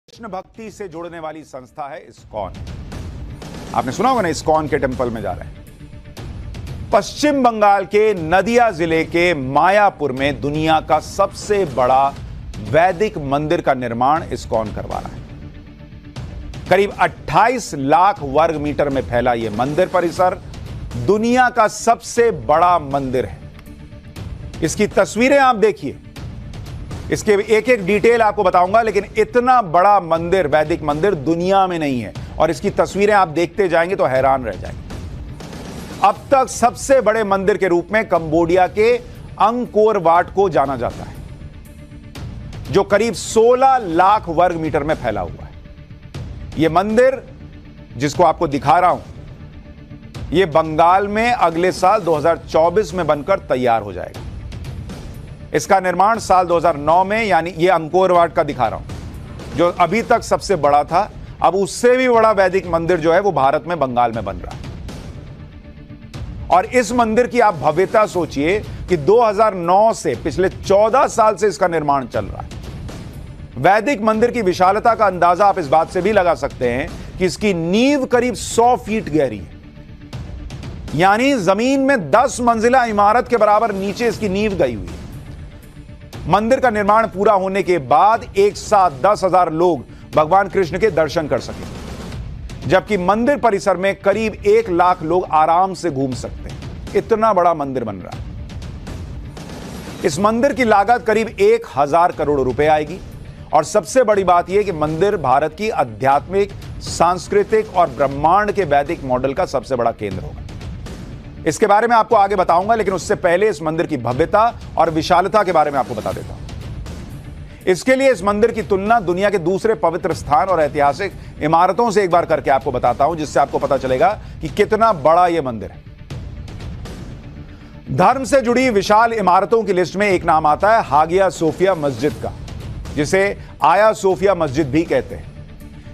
कृष्ण भक्ति से जुड़ने वाली संस्था है इस्कॉन। आपने सुना होगा ना, इस्कॉन के टेंपल में जा रहे हैं। पश्चिम बंगाल के नदिया जिले के मायापुर में दुनिया का सबसे बड़ा वैदिक मंदिर का निर्माण इस्कॉन करवा रहा है। करीब 28 लाख वर्ग मीटर में फैला यह मंदिर परिसर दुनिया का सबसे बड़ा मंदिर है। इसकी तस्वीरें आप देखिए, इसके एक एक डिटेल आपको बताऊंगा, लेकिन इतना बड़ा मंदिर, वैदिक मंदिर दुनिया में नहीं है। और इसकी तस्वीरें आप देखते जाएंगे तो हैरान रह जाएंगे। अब तक सबसे बड़े मंदिर के रूप में कंबोडिया के अंकोर वाट को जाना जाता है, जो करीब 16 लाख वर्ग मीटर में फैला हुआ है। यह मंदिर जिसको आपको दिखा रहा हूं, यह बंगाल में अगले साल 2024 में बनकर तैयार हो जाएगा। इसका निर्माण साल 2009 में, यानी ये अंकोर वाट का दिखा रहा हूं, जो अभी तक सबसे बड़ा था। अब उससे भी बड़ा वैदिक मंदिर जो है वो भारत में, बंगाल में बन रहा है। और इस मंदिर की आप भव्यता सोचिए कि 2009 से पिछले 14 साल से इसका निर्माण चल रहा है। वैदिक मंदिर की विशालता का अंदाजा आप इस बात से भी लगा सकते हैं कि इसकी नींव करीब 100 फीट गहरी है, यानी जमीन में 10 मंजिला इमारत के बराबर नीचे इसकी नींव गई हुई है। मंदिर का निर्माण पूरा होने के बाद एक साथ 10,000 लोग भगवान कृष्ण के दर्शन कर सकेंगे, जबकि मंदिर परिसर में करीब 1 लाख लोग आराम से घूम सकते हैं। इतना बड़ा मंदिर बन रहा है। इस मंदिर की लागत करीब 1,000 करोड़ रुपए आएगी। और सबसे बड़ी बात यह कि मंदिर भारत की आध्यात्मिक, सांस्कृतिक और ब्रह्मांड के वैदिक मॉडल का सबसे बड़ा केंद्र होगा। इसके बारे में आपको आगे बताऊंगा, लेकिन उससे पहले इस मंदिर की भव्यता और विशालता के बारे में आपको बता देता हूं। इसके लिए इस मंदिर की तुलना दुनिया के दूसरे पवित्र स्थान और ऐतिहासिक इमारतों से एक बार करके आपको बताता हूं, जिससे आपको पता चलेगा कि कितना बड़ा यह मंदिर है। धर्म से जुड़ी विशाल इमारतों की लिस्ट में एक नाम आता है हागिया सोफिया मस्जिद का, जिसे आया सोफिया मस्जिद भी कहते हैं।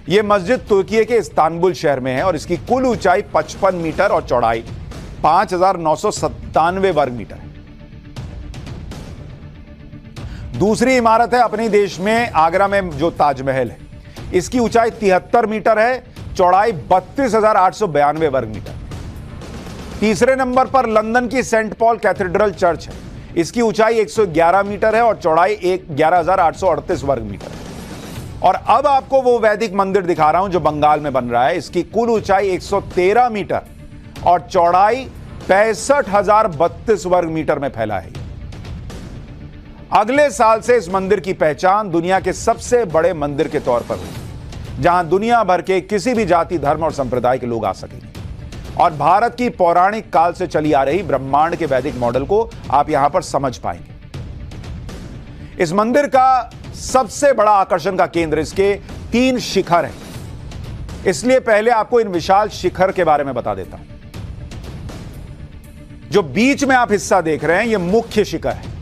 यह मस्जिद तुर्की के इस्तांबुल शहर में है और इसकी कुल ऊंचाई 55 मीटर और चौड़ाई 5,997 वर्ग मीटर है। दूसरी इमारत है अपने देश में आगरा में जो ताजमहल है। इसकी ऊंचाई 73 मीटर है, चौड़ाई 32,892 वर्ग मीटर। तीसरे नंबर पर लंदन की सेंट पॉल कैथेड्रल चर्च है। इसकी ऊंचाई 111 मीटर है और चौड़ाई 11,838 वर्ग मीटर है। और अब आपको वो वैदिक मंदिर दिखा रहा हूं जो बंगाल में बन रहा है। इसकी कुल ऊंचाई 113 मीटर और चौड़ाई 65,032 वर्ग मीटर में फैला है। अगले साल से इस मंदिर की पहचान दुनिया के सबसे बड़े मंदिर के तौर पर हुई, जहां दुनिया भर के किसी भी जाति, धर्म और संप्रदाय के लोग आ सकेंगे। और भारत की पौराणिक काल से चली आ रही ब्रह्मांड के वैदिक मॉडल को आप यहां पर समझ पाएंगे। इस मंदिर का सबसे बड़ा आकर्षण का केंद्र इसके 3 शिखर हैं। इसलिए पहले आपको इन विशाल शिखर के बारे में बता देता हूं। जो बीच में आप हिस्सा देख रहे हैं, यह मुख्य शिखर है,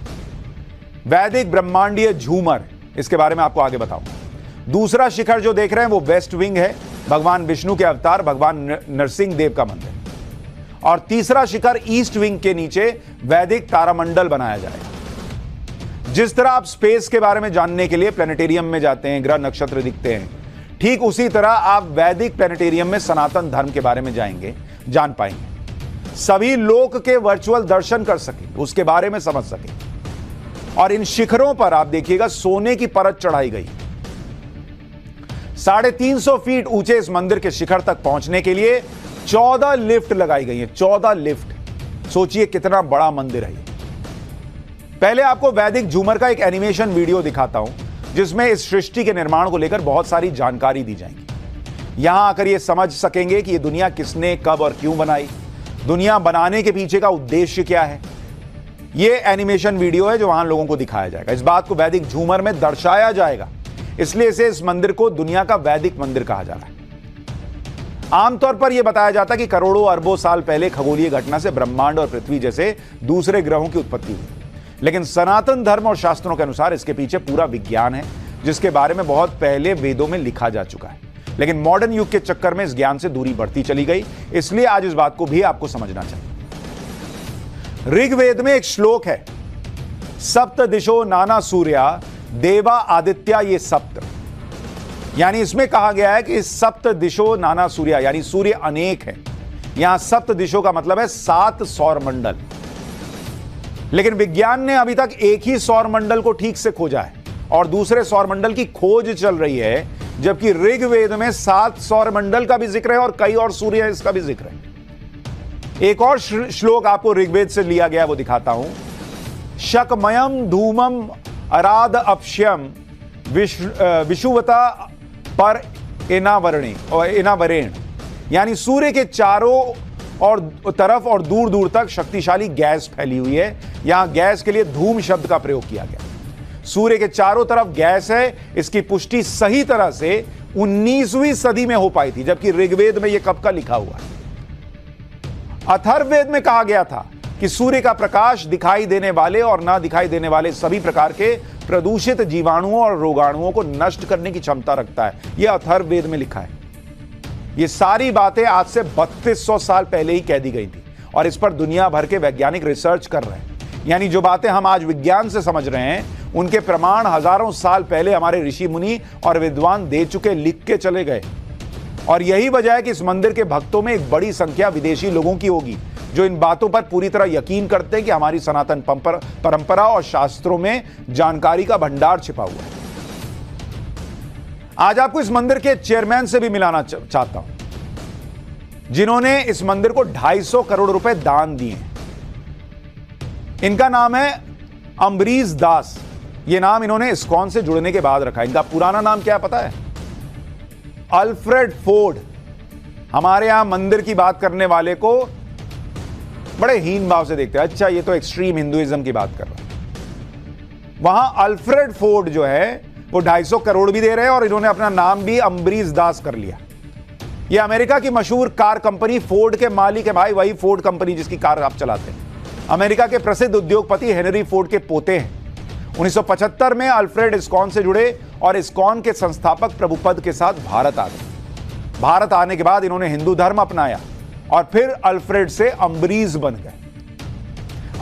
वैदिक ब्रह्मांडीय झूमर। इसके बारे में आपको आगे बताऊंगा। दूसरा शिखर जो देख रहे हैं वो वेस्ट विंग है, भगवान विष्णु के अवतार भगवान नरसिंह देव का मंदिर। और तीसरा शिखर ईस्ट विंग के नीचे वैदिक तारामंडल बनाया जाएगा। जिस तरह आप स्पेस के बारे में जानने के लिए प्लेनेटेरियम में जाते हैं, ग्रह नक्षत्र दिखते हैं, ठीक उसी तरह आप वैदिक प्लेनेटेरियम में सनातन धर्म के बारे में जान पाएंगे। सभी लोक के वर्चुअल दर्शन कर सकें, उसके बारे में समझ सकें। और इन शिखरों पर आप देखिएगा सोने की परत चढ़ाई गई। 350 फीट ऊंचे इस मंदिर के शिखर तक पहुंचने के लिए 14 लिफ्ट लगाई गई हैं। 14 लिफ्ट। सोचिए कितना बड़ा मंदिर है। पहले आपको वैदिक झूमर का एक एनिमेशन वीडियो दिखाता हूं, जिसमें इस सृष्टि के निर्माण को लेकर बहुत सारी जानकारी दी जाएगी। यहां आकर यह समझ सकेंगे कि यह दुनिया किसने, कब और क्यों बनाई, दुनिया बनाने के पीछे का उद्देश्य क्या है। यह एनिमेशन वीडियो है जो वहां लोगों को दिखाया जाएगा। इस बात को वैदिक झूमर में दर्शाया जाएगा, इसलिए इस मंदिर को दुनिया का वैदिक मंदिर कहा जा रहा है। आमतौर पर यह बताया जाता है कि करोड़ों अरबों साल पहले खगोलीय घटना से ब्रह्मांड और पृथ्वी जैसे दूसरे ग्रहों की उत्पत्ति हुई। लेकिन सनातन धर्म और शास्त्रों के अनुसार इसके पीछे पूरा विज्ञान है, जिसके बारे में बहुत पहले वेदों में लिखा जा चुका है। लेकिन मॉडर्न युग के चक्कर में इस ज्ञान से दूरी बढ़ती चली गई, इसलिए आज इस बात को भी आपको समझना चाहिए। ऋग्वेद में एक श्लोक है, सप्त दिशो नाना सूर्या देवा आदित्या ये सप्त। यानी इसमें कहा गया है कि सप्त दिशो नाना सूर्या, यानी सूर्य अनेक है। यहां सप्त दिशो का मतलब है 7 सौर मंडल। लेकिन विज्ञान ने अभी तक एक ही सौर मंडल को ठीक से खोजा है और दूसरे सौर मंडल की खोज चल रही है, जबकि ऋग्वेद में 7 सौर मंडल का भी जिक्र है और कई और सूर्य इसका भी जिक्र है। एक और श्लोक आपको ऋग्वेद से लिया गया, वो दिखाता हूं। शकमयम धूमम अराध अपश्यम विषुवता पर इनावरेण, यानी सूर्य के चारों और तरफ और दूर दूर तक शक्तिशाली गैस फैली हुई है। यहां गैस के लिए धूम शब्द का प्रयोग किया गया। सूर्य के चारों तरफ गैस है, इसकी पुष्टि सही तरह से 19वीं सदी में हो पाई थी, जबकि ऋग्वेद में यह कब का लिखा हुआ है। अथर्ववेद में कहा गया था कि सूर्य का प्रकाश दिखाई देने वाले और ना दिखाई देने वाले सभी प्रकार के प्रदूषित जीवाणुओं और रोगाणुओं को नष्ट करने की क्षमता रखता है। यह अथर्ववेद में लिखा है। ये सारी बातें आज से 3200 साल पहले ही कह दी गई थी और इस पर दुनिया भर के वैज्ञानिक रिसर्च कर रहे हैं। यानी जो बातें हम आज विज्ञान से समझ रहे हैं, उनके प्रमाण हजारों साल पहले हमारे ऋषि मुनि और विद्वान दे चुके, लिख के चले गए। और यही वजह है कि इस मंदिर के भक्तों में एक बड़ी संख्या विदेशी लोगों की होगी, जो इन बातों पर पूरी तरह यकीन करते हैं कि हमारी सनातन परंपरा और शास्त्रों में जानकारी का भंडार छिपा हुआ है। आज आपको इस मंदिर के चेयरमैन से भी मिलाना चाहता हूं, जिन्होंने इस मंदिर को 250 करोड़ रुपए दान दिए। इनका नाम है अम्बरीश दास। यह नाम इन्होंने इस्कॉन से जुड़ने के बाद रखा। इनका पुराना नाम क्या है पता है? Alfred Ford. हमारे यहां मंदिर की बात करने वाले को बड़े हीन भाव से देखते हैं। अच्छा, ये तो एक्सट्रीम हिंदुइज्म की बात कर रहा है। वहां अल्फ्रेड फोर्ड जो है वो 250 करोड़ भी दे रहे हैं और इन्होंने अपना नाम भी अम्बरीश दास कर लिया। ये अमेरिका की मशहूर कार कंपनी फोर्ड के मालिक है भाई, वही फोर्ड कंपनी जिसकी कार आप चलाते हैं। अमेरिका के प्रसिद्ध उद्योगपति हेनरी फोर्ड के पोते हैं। 1975 में अल्फ्रेड इस्कॉन से जुड़े और इस्कॉन के संस्थापक प्रभुपद के साथ भारत आ गए। भारत आने के बाद इन्होंने हिंदू धर्म अपनाया और फिर अल्फ्रेड से अम्बरीश बन गए।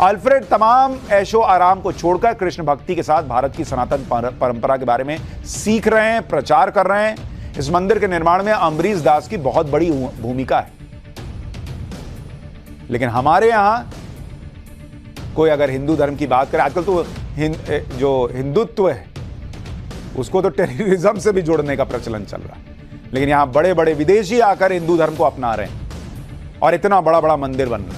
अल्फ्रेड तमाम ऐशो आराम को छोड़कर कृष्ण भक्ति के साथ भारत की सनातन परंपरा के बारे में सीख रहे हैं, प्रचार कर रहे हैं। इस मंदिर के निर्माण में अम्बरीश दास की बहुत बड़ी भूमिका है। लेकिन हमारे यहां कोई अगर हिंदू धर्म की बात करे, आजकल तो जो हिंदुत्व है उसको तो टेररिज्म से भी जोड़ने का प्रचलन चल रहा है। लेकिन यहां बड़े बड़े विदेशी आकर हिंदू धर्म को अपना रहे हैं और इतना बड़ा बड़ा मंदिर बन रहा है।